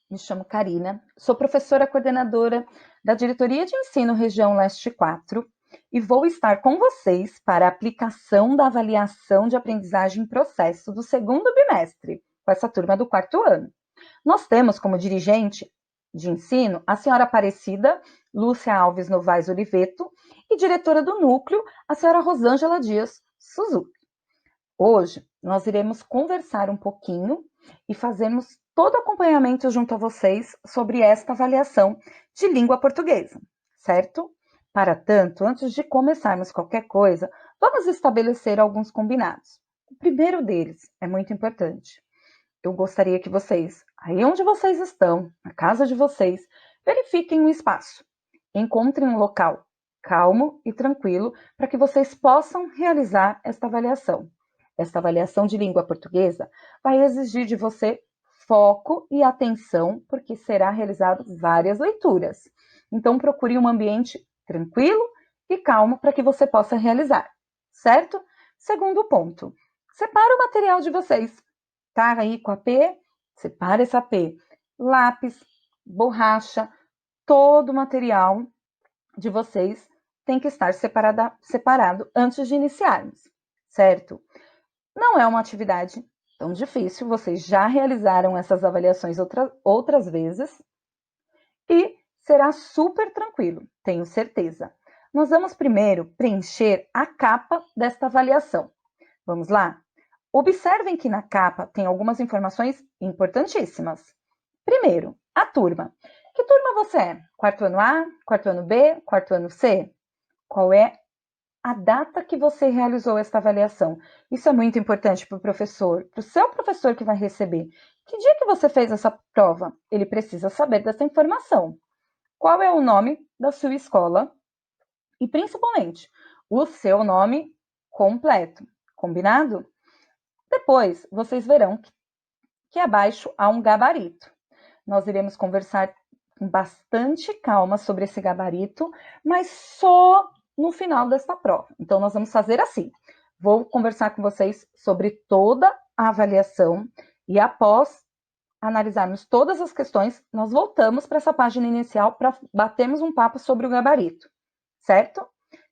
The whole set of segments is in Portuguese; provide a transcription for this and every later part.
me chamo Karina, sou professora coordenadora da Diretoria de Ensino Região Leste 4 e vou estar com vocês para a aplicação da avaliação de aprendizagem em processo do segundo bimestre, com essa turma do quarto ano. Nós temos como dirigente de ensino a senhora Aparecida Lúcia Alves Novaes Oliveto e diretora do núcleo, a senhora Rosângela Dias Suzuki. Hoje, nós iremos conversar um pouquinho e fazermos todo o acompanhamento junto a vocês sobre esta avaliação de língua portuguesa, certo? Para tanto, antes de começarmos qualquer coisa, vamos estabelecer alguns combinados. O primeiro deles é muito importante. Eu gostaria que vocês, aí onde vocês estão, na casa de vocês, verifiquem um espaço. Encontrem um local calmo e tranquilo para que vocês possam realizar esta avaliação. Esta avaliação de língua portuguesa vai exigir de você foco e atenção, porque será realizado várias leituras. Então, procure um ambiente tranquilo e calmo para que você possa realizar, certo? Segundo ponto, separe o material de vocês. Tá aí com a AP? Separe essa AP. Lápis, borracha, todo o material de vocês tem que estar separado antes de iniciarmos, certo? Não é uma atividade tão difícil, vocês já realizaram essas avaliações outras vezes e será super tranquilo, tenho certeza. Nós vamos primeiro preencher a capa desta avaliação. Vamos lá? Observem que na capa tem algumas informações importantíssimas. Primeiro, a turma. Que turma você é? Quarto ano A, quarto ano B, quarto ano C? Qual é a data que você realizou esta avaliação? Isso é muito importante para o professor, para o seu professor que vai receber. Que dia que você fez essa prova? Ele precisa saber dessa informação. Qual é o nome da sua escola? E, principalmente, o seu nome completo. Combinado? Depois, vocês verão que abaixo há um gabarito. Nós iremos conversar com bastante calma sobre esse gabarito, mas só no final desta prova. Então, nós vamos fazer assim. Vou conversar com vocês sobre toda a avaliação e após analisarmos todas as questões, nós voltamos para essa página inicial para batermos um papo sobre o gabarito, certo?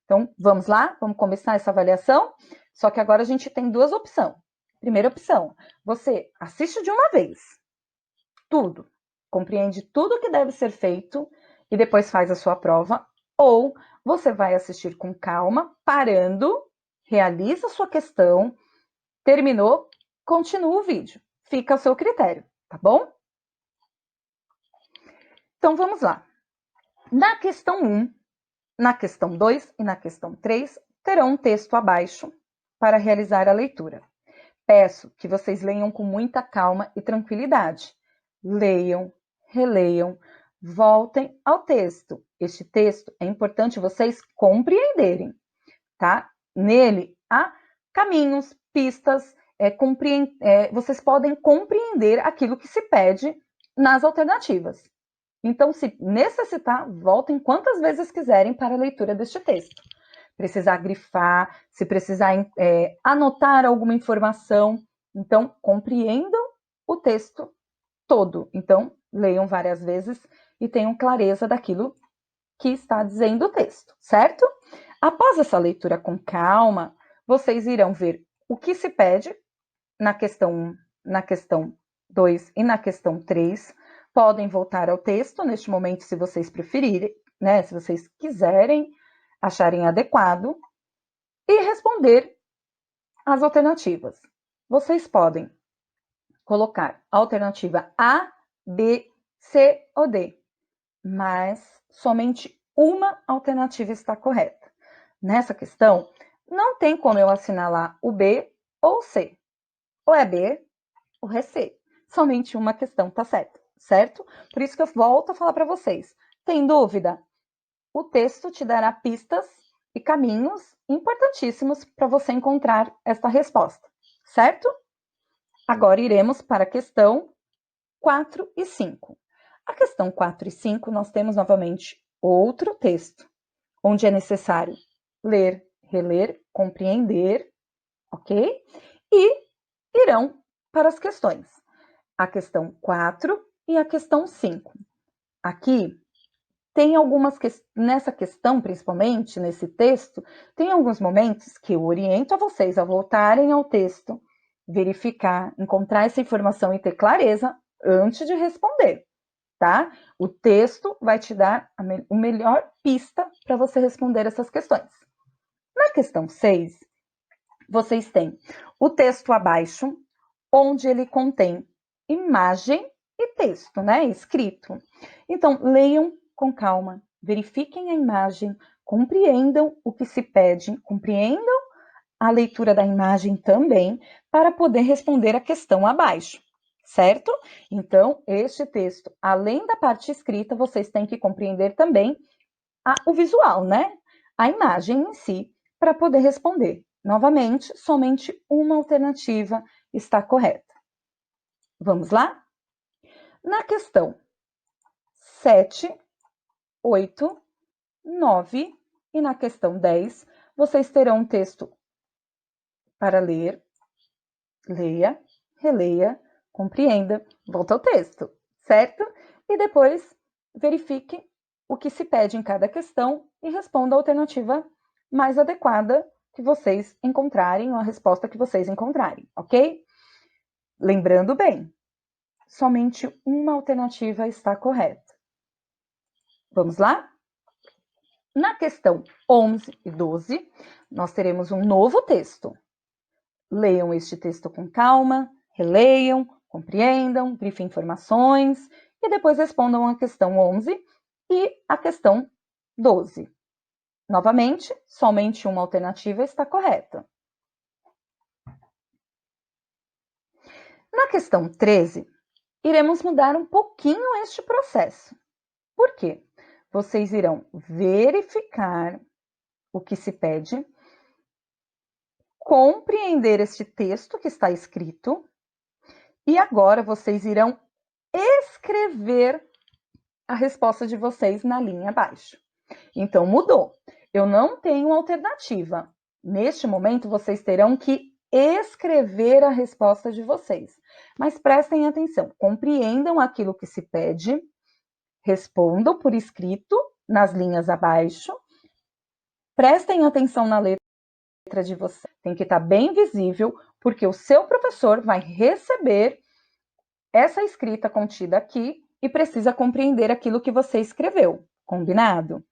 Então, vamos lá, vamos começar essa avaliação, só que agora a gente tem duas opções. Primeira opção, você assiste de uma vez, tudo, compreende tudo que deve ser feito e depois faz a sua prova, ou você vai assistir com calma, parando, realiza a sua questão, terminou, continua o vídeo. Fica ao seu critério, tá bom? Então, vamos lá. Na questão 1, na questão 2 e na questão 3, terão um texto abaixo para realizar a leitura. Peço que vocês leiam com muita calma e tranquilidade. Leiam, releiam, voltem ao texto. Este texto é importante vocês compreenderem, tá? Nele há caminhos, pistas, vocês podem compreender aquilo que se pede nas alternativas. Então, se necessitar, voltem quantas vezes quiserem para a leitura deste texto. Precisar grifar, se precisar anotar alguma informação, então compreendam o texto todo. Então, leiam várias vezes e tenham clareza daquilo que está dizendo o texto, certo? Após essa leitura com calma, vocês irão ver o que se pede na questão 1, na questão 2 e na questão 3. Podem voltar ao texto neste momento, se vocês preferirem, né? Se vocês quiserem, acharem adequado, e responder as alternativas. Vocês podem colocar a alternativa A, B, C ou D, mas somente uma alternativa está correta. Nessa questão, não tem como eu assinalar o B ou o C. Ou é B ou é C. Somente uma questão está certa, certo? Por isso que eu volto a falar para vocês. Tem dúvida? O texto te dará pistas e caminhos importantíssimos para você encontrar esta resposta, certo? Agora iremos para a questão 4 e 5. A questão 4 e 5, nós temos novamente outro texto, onde é necessário ler, reler, compreender, ok? E irão para as questões. A questão 4 e a questão 5. Aqui tem nessa questão, principalmente nesse texto, tem alguns momentos que eu oriento a vocês a voltarem ao texto, verificar, encontrar essa informação e ter clareza antes de responder, tá? O texto vai te dar a melhor pista para você responder essas questões. Na questão 6, vocês têm o texto abaixo, onde ele contém imagem e texto, né? Escrito. Então, leiam com calma, verifiquem a imagem, compreendam o que se pede, compreendam a leitura da imagem também, para poder responder a questão abaixo, certo? Então, este texto, além da parte escrita, vocês têm que compreender também o visual, né? A imagem em si, para poder responder. Novamente, somente uma alternativa está correta. Vamos lá? Na questão 7, 8, 9 e na questão 10, vocês terão um texto para ler, leia, releia, compreenda, volta ao texto, certo? E depois verifique o que se pede em cada questão e responda a alternativa mais adequada que vocês encontrarem, ou a resposta que vocês encontrarem, ok? Lembrando bem, somente uma alternativa está correta. Vamos lá? Na questão 11 e 12, nós teremos um novo texto. Leiam este texto com calma, releiam, compreendam, grifem informações e depois respondam a questão 11 e a questão 12. Novamente, somente uma alternativa está correta. Na questão 13, iremos mudar um pouquinho este processo. Por quê? Vocês irão verificar o que se pede, compreender este texto que está escrito, e agora vocês irão escrever a resposta de vocês na linha abaixo. Então, mudou. Eu não tenho alternativa. Neste momento, vocês terão que escrever a resposta de vocês. Mas prestem atenção, compreendam aquilo que se pede, respondam por escrito nas linhas abaixo, prestem atenção na letra de vocês. Tem que estar bem visível, porque o seu professor vai receber essa escrita contida aqui e precisa compreender aquilo que você escreveu. Combinado?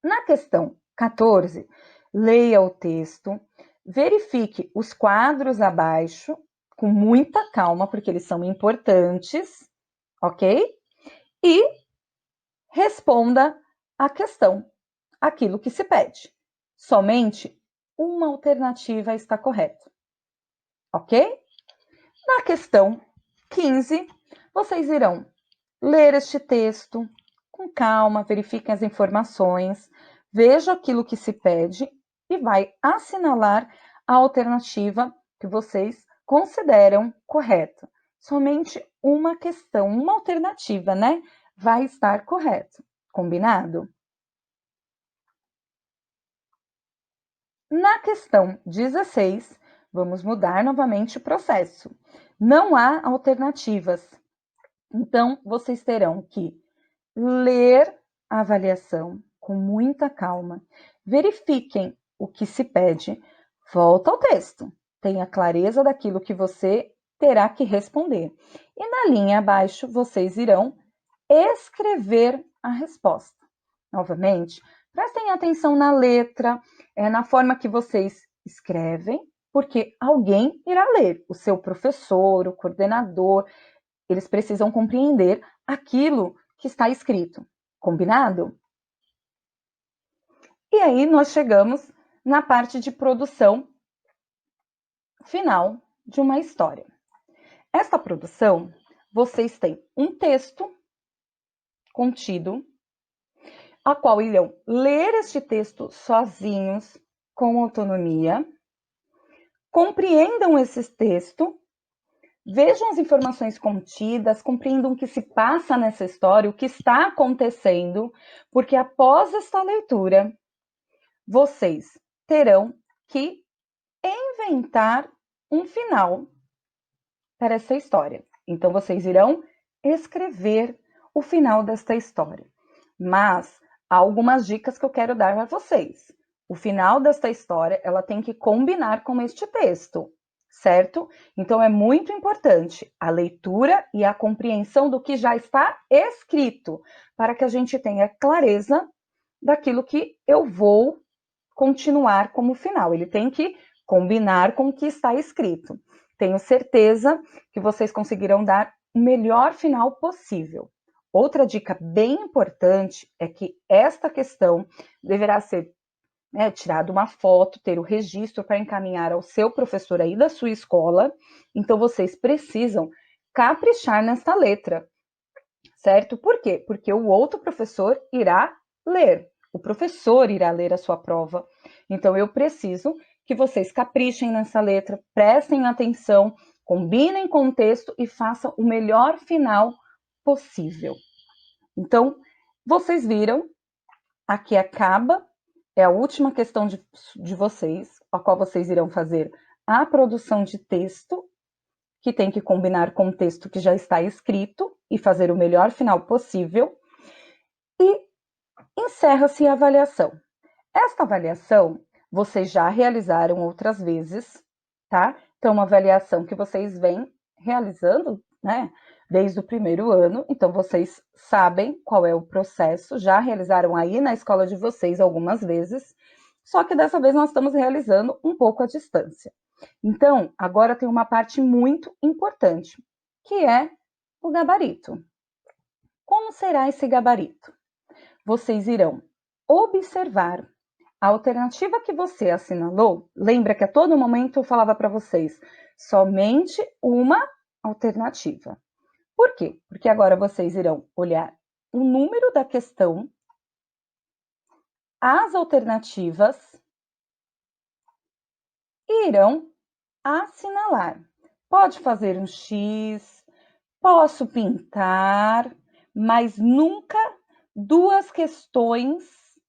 Na questão 14, leia o texto, verifique os quadros abaixo com muita calma, porque eles são importantes, ok? E responda a questão, aquilo que se pede. Somente uma alternativa está correta, ok? Na questão 15, vocês irão ler este texto com calma, verifiquem as informações, veja aquilo que se pede e vai assinalar a alternativa que vocês consideram correta. Somente uma questão, uma alternativa, né? Vai estar correto. Combinado? Na questão 16, vamos mudar novamente o processo. Não há alternativas. Então, vocês terão que ler a avaliação com muita calma, verifiquem o que se pede, volta ao texto, tenha clareza daquilo que você terá que responder. E na linha abaixo, vocês irão escrever a resposta. Novamente, prestem atenção na letra, na forma que vocês escrevem, porque alguém irá ler, o seu professor, o coordenador, eles precisam compreender aquilo que está escrito. Combinado? E aí nós chegamos na parte de produção final de uma história. Esta produção, vocês têm um texto contido, a qual irão ler este texto sozinhos, com autonomia, compreendam esse texto, vejam as informações contidas, compreendam o que se passa nessa história, o que está acontecendo, porque após esta leitura, vocês terão que inventar um final para essa história. Então, vocês irão escrever o final desta história. Mas há algumas dicas que eu quero dar a vocês. O final desta história, ela tem que combinar com este texto, certo? Então é muito importante a leitura e a compreensão do que já está escrito, para que a gente tenha clareza daquilo que eu vou continuar como final. Ele tem que combinar com o que está escrito. Tenho certeza que vocês conseguirão dar o melhor final possível. Outra dica bem importante é que esta questão deverá ser tirada uma foto, ter o registro para encaminhar ao seu professor aí da sua escola. Então, vocês precisam caprichar nesta letra, certo? Por quê? Porque o outro professor irá ler. O professor irá ler a sua prova. Então, eu preciso que vocês caprichem nessa letra, prestem atenção, combinem com o texto e façam o melhor final possível. Então, vocês viram, aqui acaba, é a última questão de vocês, a qual vocês irão fazer a produção de texto, que tem que combinar com o texto que já está escrito e fazer o melhor final possível. E encerra-se a avaliação. Esta avaliação vocês já realizaram outras vezes, tá? Então, uma avaliação que vocês vêm realizando, né, desde o primeiro ano. Então, vocês sabem qual é o processo, já realizaram aí na escola de vocês algumas vezes, só que dessa vez nós estamos realizando um pouco à distância. Então, agora tem uma parte muito importante, que é o gabarito. Como será esse gabarito? Vocês irão observar a alternativa que você assinalou. Lembra que a todo momento eu falava para vocês somente uma alternativa. Por quê? Porque agora vocês irão olhar o número da questão, as alternativas e irão assinalar. Pode fazer um X, posso pintar, mas nunca duas questões,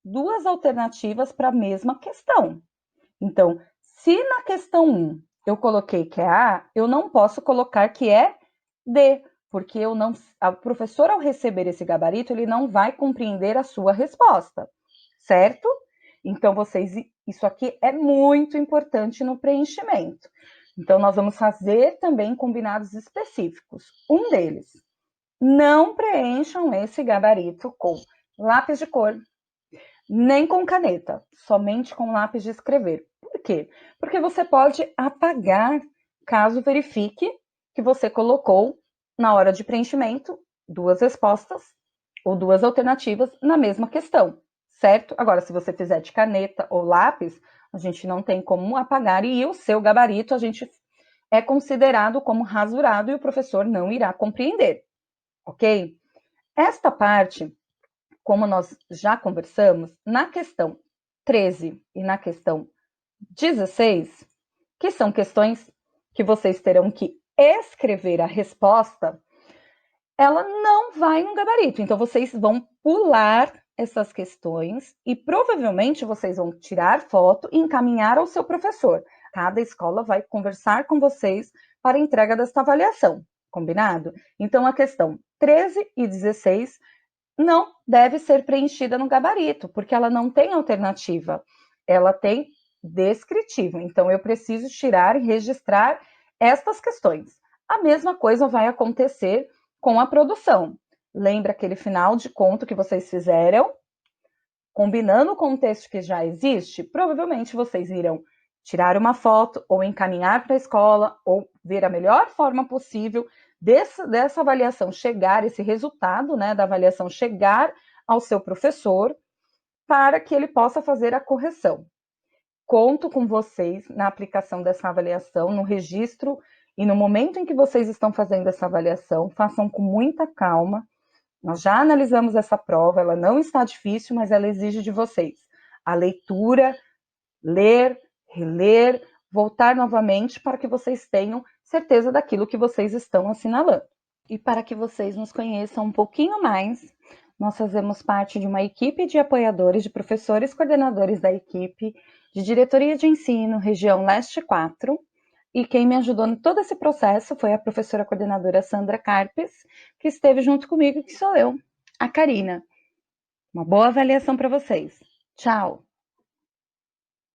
duas alternativas para a mesma questão. Então, se na questão 1 eu coloquei que é A, eu não posso colocar que é D, porque o professor, ao receber esse gabarito, ele não vai compreender a sua resposta, certo? Então, isso aqui é muito importante no preenchimento. Então, nós vamos fazer também combinados específicos. Um deles, não preencham esse gabarito com lápis de cor, nem com caneta, somente com lápis de escrever. Por quê? Porque você pode apagar caso verifique que você colocou na hora de preenchimento duas respostas ou duas alternativas na mesma questão, certo? Agora, se você fizer de caneta ou lápis, a gente não tem como apagar e o seu gabarito a gente é considerado como rasurado e o professor não irá compreender, ok? Esta parte, como nós já conversamos, na questão 13 e na questão 16, que são questões que vocês terão que escrever a resposta, ela não vai no gabarito. Então, vocês vão pular essas questões e provavelmente vocês vão tirar foto e encaminhar ao seu professor. Cada escola vai conversar com vocês para a entrega desta avaliação, combinado? Então, a questão 13 e 16 não deve ser preenchida no gabarito, porque ela não tem alternativa, ela tem descritivo. Então, eu preciso tirar e registrar estas questões. A mesma coisa vai acontecer com a produção. Lembra aquele final de conto que vocês fizeram? Combinando com o texto que já existe, provavelmente vocês irão tirar uma foto ou encaminhar para a escola ou ver a melhor forma possível dessa avaliação chegar, esse resultado, né, da avaliação chegar ao seu professor para que ele possa fazer a correção. Conto com vocês na aplicação dessa avaliação, no registro e no momento em que vocês estão fazendo essa avaliação, façam com muita calma. Nós já analisamos essa prova, ela não está difícil, mas ela exige de vocês a leitura, ler, reler, voltar novamente para que vocês tenham certeza daquilo que vocês estão assinalando. E para que vocês nos conheçam um pouquinho mais, nós fazemos parte de uma equipe de apoiadores, de professores coordenadores da equipe, de diretoria de ensino, região Leste 4, E quem me ajudou em todo esse processo foi a professora coordenadora Sandra Carpes, que esteve junto comigo, que sou eu, a Karina. Uma boa avaliação para vocês. Tchau!